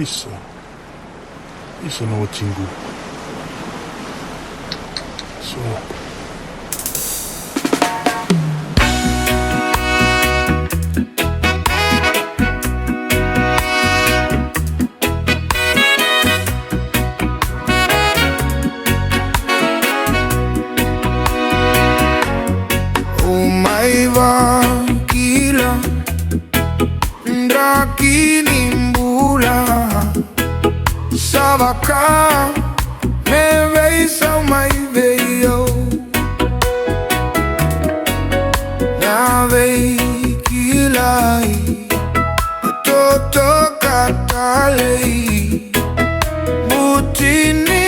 Isso no Otingu. Isso. Vakila ndrakinimbula savaka me veisa mai veio na vakilai toto katalei butini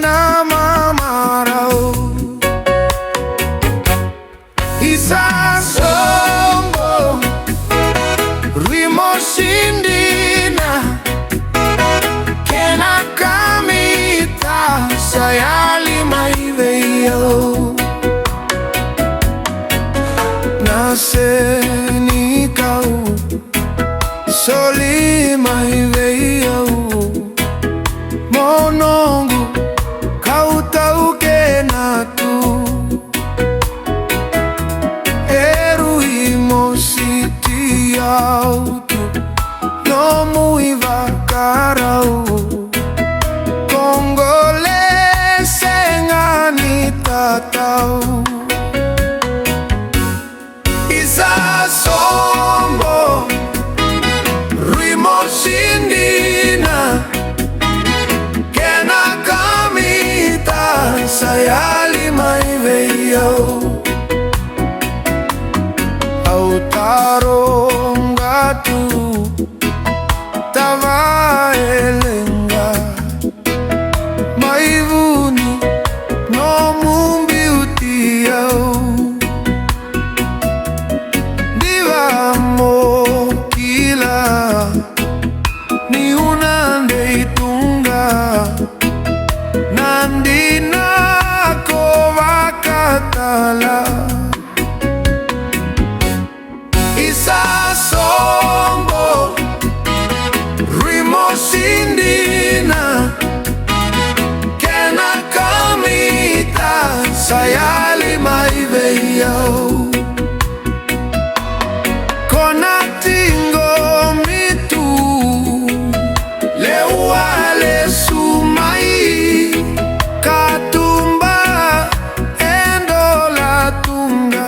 na mamarau Isasombo Rimosindina Kena kamita Sayali mai veio Naseni kau Soli mai veio Monongu Kau tau kena tu Alto, no muy vacarau Congolese nganita tau Isa sombo Rimosindina Kena kamita Sayali mai veio Autaronga tava elenga maivuni no mumbi utiau diva mokila ni unande itunga nandina ko vakatala Isasombo Rimosindina Kena kamita Sayali mai veio Konatingo mitu Leuale sumai Katumba endola tunga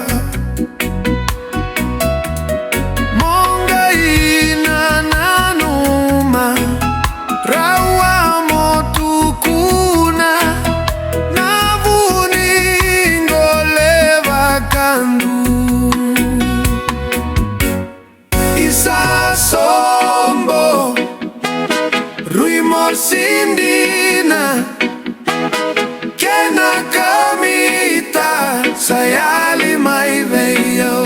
Isasombo Rimosindina Kena kamita Sayali mai veio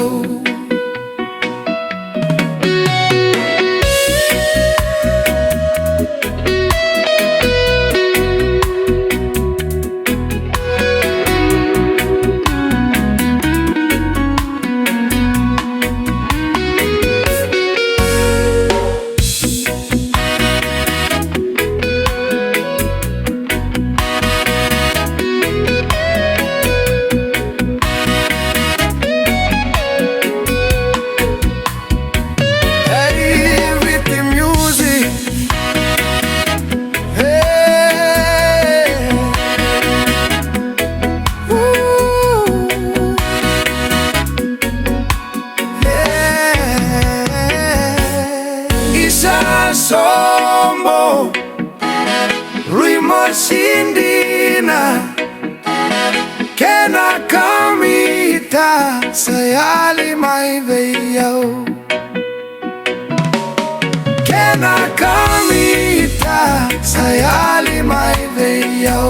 Isasombo Rimosindina Kena kamita Sayali mai veio Kena kamita Sayali mai veio